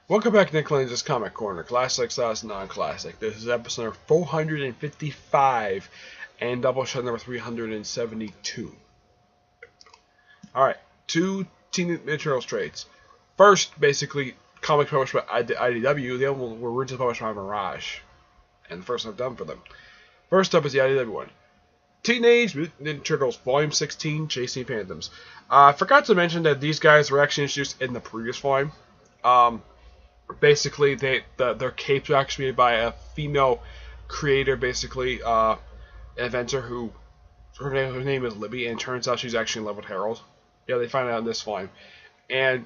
Welcome back to Nick Lenz's Comic Corner, Classic / Non-Classic. This is episode number 455 and Doubleshot number 372. Alright, two Teen Ninja Turtles trades. First, basically, comics published by IDW. The other one were originally published by Mirage. And the first I've done for them. First up is the IDW one. Teenage Mutant Ninja Turtles Volume 16, Chasing Phantoms. I forgot to mention that these guys were actually introduced in the previous volume. Basically, their capes were actually made by a female creator, basically, an inventor who, her name is Libby, and it turns out she's actually in love with Harold. Yeah, they find out in this volume. And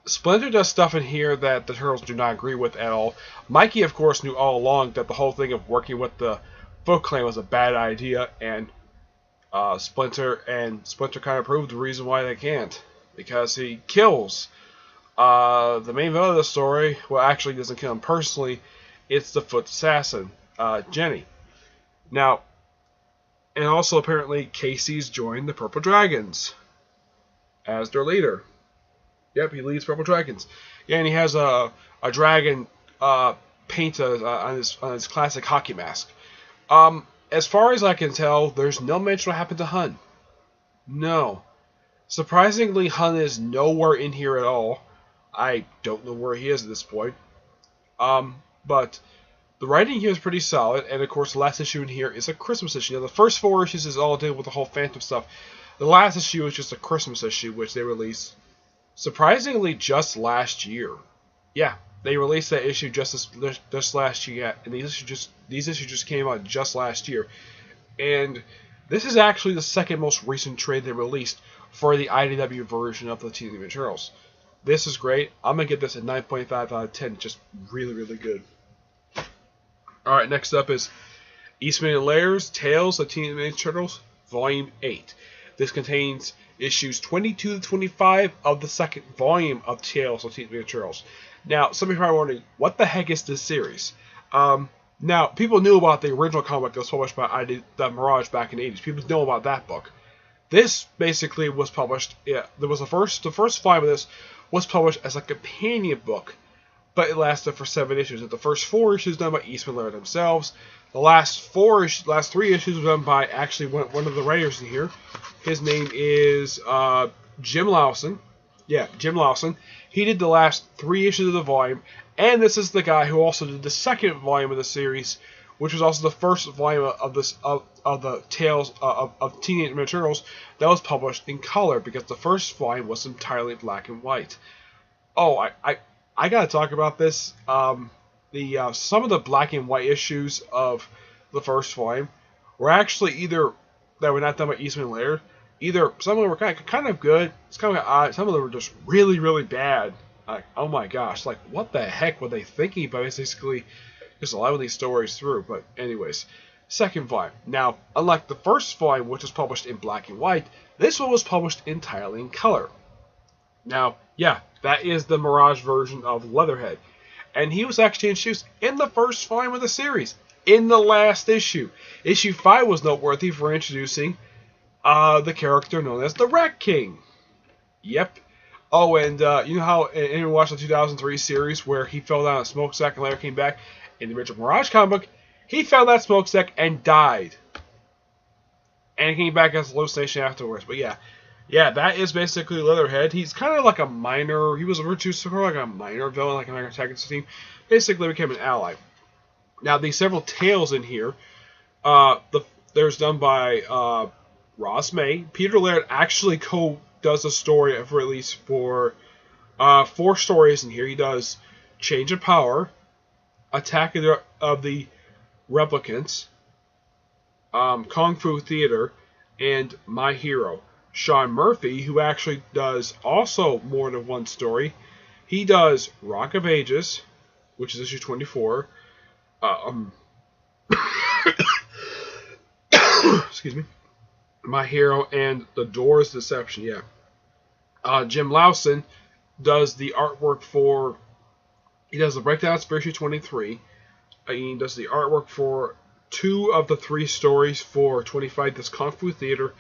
Splinter does stuff in here that the Turtles do not agree with at all. Mikey, of course, knew all along that the whole thing of working with the Foot Clan was a bad idea, and Splinter kind of proved the reason why they can't. Because he kills the main villain of the story. Well, actually, he doesn't kill him personally. It's the Foot Assassin, Jenny. Now, and also apparently Casey's joined the Purple Dragons as their leader. Yep, he leads Purple Dragons. Yeah, and he has a dragon painted on his classic hockey mask. As far as I can tell, there's no mention of what happened to Hun. No. Surprisingly, Hun is nowhere in here at all. I don't know where he is at this point. But the writing here is pretty solid, and of course the last issue in here is a Christmas issue. Now, the first 4 issues is all dealing with the whole Phantom stuff. The last issue is just a Christmas issue, which they released surprisingly just last year. Yeah, they released that issue just last year, and these issues just came out just last year. And this is actually the second most recent trade they released for the IDW version of the Teenage Mutant Ninja Turtles. This is great. I'm going to give this a 9.5 out of 10. Just really, really good. Alright, next up is Eastman and Lair's Tales of Teenage Mutant Ninja Turtles, Volume 8. This contains issues 22 to 25 of the second volume of Tales of Teenage Mutant Ninja Turtles. Now, some of you are probably wondering, what the heck is this series? Now, people knew about the original comic that was published by the Mirage back in the 80s. People know about that book. This basically was published. Yeah, there was the first volume of this was published as a companion book, but it lasted for 7 issues. The first 4 issues done by Eastman and Laird themselves. The last 3 issues were done by actually one of the writers in here. His name is Jim Lawson. Yeah, Jim Lawson. He did the last 3 issues of the volume, and this is the guy who also did the second volume of the series, which was also the first volume of the Tales of Teenage Mutant Ninja Turtles that was published in color, because the first volume was entirely black and white. Oh, I gotta talk about this. Some of the black and white issues of the first volume were actually either that were not done by Eastman and Laird. Either some of them were kind of good, it's kind of odd. Some of them were just really, really bad. Like, oh my gosh, like what the heck were they thinking by basically just allowing these stories through? But anyways, second volume. Now, unlike the first volume, which was published in black and white, this one was published entirely in color. Now, yeah, that is the Mirage version of Leatherhead. And he was actually introduced in the first volume of the series, in the last issue. Issue 5 was noteworthy for introducing the character known as the Rat King. Yep. Oh, and you know how anyone watched the 2003 series where he fell down a smokestack and later came back? In the original Mirage comic book, he fell that smokestack and died. And he came back as a hallucination afterwards. But yeah, that is basically Leatherhead. He's kind of like a minor. He was introduced to like a minor villain, like an antagonist team. Basically became an ally. Now, these several tales in here, there's done by Ross May. Peter Laird actually does a story for at least for 4 stories in here. He does Change of Power, Attack of the Replicants, Kung Fu Theater, and My Hero. Sean Murphy, who actually does also more than one story, he does Rock of Ages, which is issue 24. Excuse me. My Hero and The Doors Deception. Yeah. Jim Lawson does the artwork for. He does the breakdown for issue 23. He does the artwork for 2 of the 3 stories for 25. This Kung Fu Theater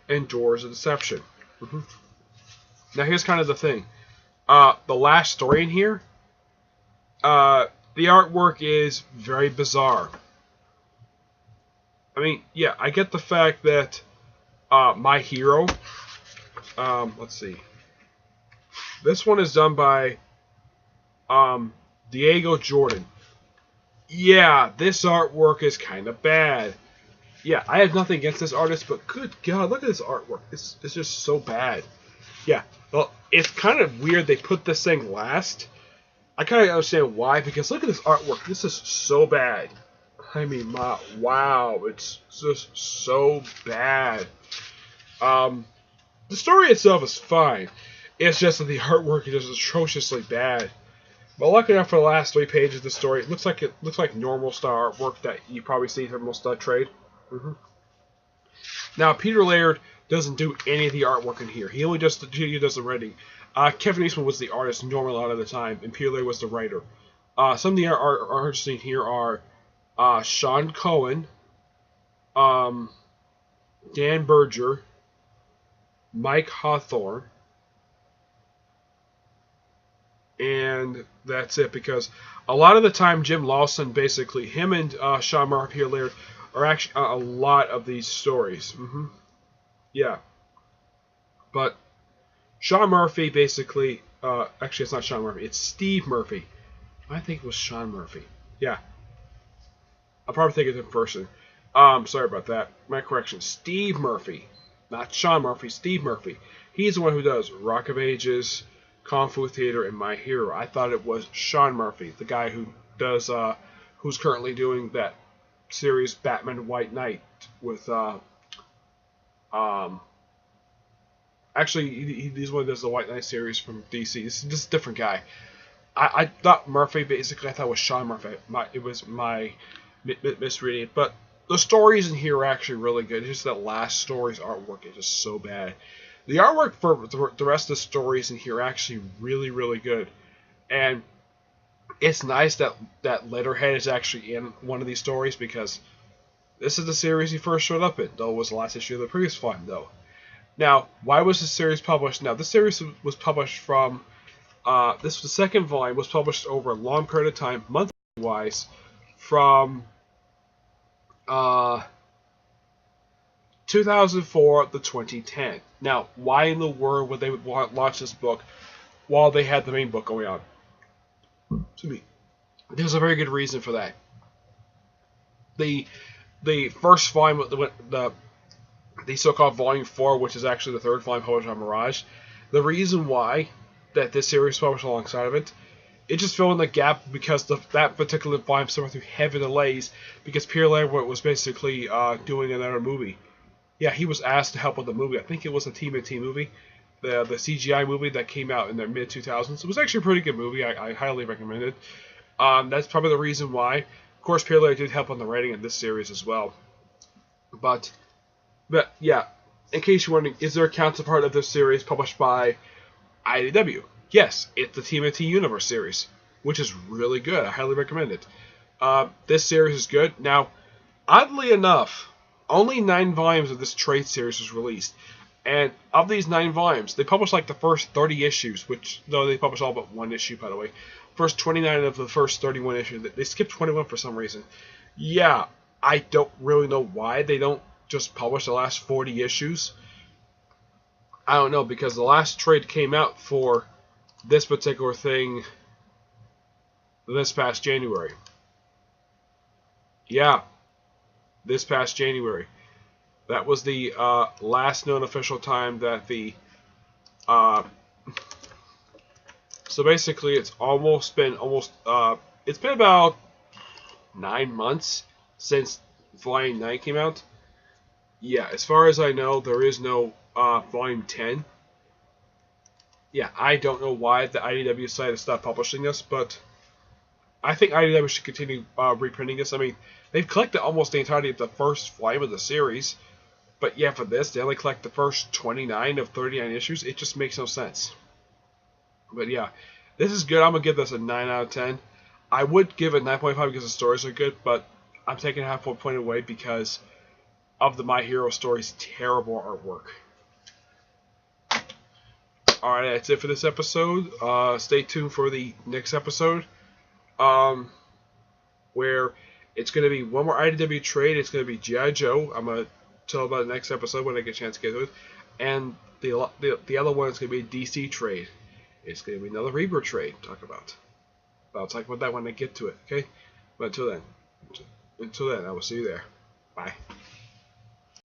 and Doors of Deception. Now here's kind of the thing. The last story in here, the artwork is very bizarre. I mean, yeah, I get the fact that My Hero, let's see. This one is done by Diego Jordan. Yeah, this artwork is kind of bad. Yeah, I have nothing against this artist, but good God, look at this artwork. It's just so bad. Yeah, well, it's kind of weird they put this thing last. I kind of understand why, because look at this artwork. This is so bad. I mean, wow, it's just so bad. The story itself is fine. It's just that the artwork is just atrociously bad. But lucky enough for the last 3 pages of the story, it looks like normal style artwork that you probably see from most trade. Now Peter Laird doesn't do any of the artwork in here. He only does the writing. Kevin Eastman was the artist normally a lot of the time, and Peter Laird was the writer. Some of the artists in here are Sean Cohen, Dan Berger, Mike Hawthorne, and that's it, because a lot of the time Jim Lawson, basically, him and Sean Murphy Peter Laird are actually a lot of these stories. Yeah. But Sean Murphy basically, actually it's not Sean Murphy, it's Steve Murphy. I think it was Sean Murphy. Yeah. I'll probably think of it in person. Sorry about that. My correction. Steve Murphy. Not Sean Murphy, Steve Murphy. He's the one who does Rock of Ages, Kung Fu Theater, and My Hero. I thought it was Sean Murphy, the guy who does, who's currently doing that series Batman White Knight with, actually, he's one who does the White Knight series from DC. This is a different guy. I thought Murphy, basically, I thought it was Sean Murphy. It was my misreading. But the stories in here are actually really good. It's just that last story's artwork is just so bad. The artwork for the rest of the stories in here are actually really, really good. And it's nice that Letterhead is actually in one of these stories, because this is the series he first showed up in, though it was the last issue of the previous volume, though. Now, why was this series published? Now, this series was published from, this was the second volume, was published over a long period of time, monthly-wise, from 2004 to 2010. Now, why in the world would they launch this book while they had the main book going on? To me, there's a very good reason for that. The first volume, the so-called Volume 4, which is actually the third volume published on Mirage, the reason why that this series was published alongside of it, it just filled in the gap because that particular volume suffered through heavy delays because Peter Laird was basically doing another movie. Yeah, he was asked to help with the movie. I think it was a TMNT movie, the CGI movie that came out in the mid-2000s. It was actually a pretty good movie. I highly recommend it. That's probably the reason why. Of course, Peter Laird did help on the writing of this series as well. But yeah, in case you're wondering, is there a counterpart of this series published by IDW? Yes, it's the TMNT Universe series, which is really good. I highly recommend it. This series is good. Now, oddly enough, only 9 volumes of this trade series was released. And of these 9 volumes, they published like the first 30 issues, which, though they published all but 1 issue, by the way. First 29 of the first 31 issues. They skipped 21 for some reason. Yeah, I don't really know why they don't just publish the last 40 issues. I don't know, because the last trade came out for this particular thing this past January. Yeah, this past January. That was the last known official time that the... so basically, it's been about 9 months since Volume 9 came out. Yeah, as far as I know, there is no Volume 10. Yeah, I don't know why the IDW decided to stop publishing this, but I think IDW should continue reprinting this. I mean, they've collected almost the entirety of the first volume of the series, but yeah, for this, they only collect the first 29 of 39 issues. It just makes no sense. But yeah, this is good. I'm going to give this a 9 out of 10. I would give it 9.5 because the stories are good, but I'm taking half a point away because of the My Hero story's terrible artwork. Alright, that's it for this episode. Stay tuned for the next episode, where it's going to be one more IDW trade. It's going to be G.I. Joe. I'm going to tell about the next episode when I get a chance to get to it. And the other one is going to be a DC trade. It's going to be another Rebirth trade to talk about. But I'll talk about that when I get to it, okay? But until then, I will see you there. Bye.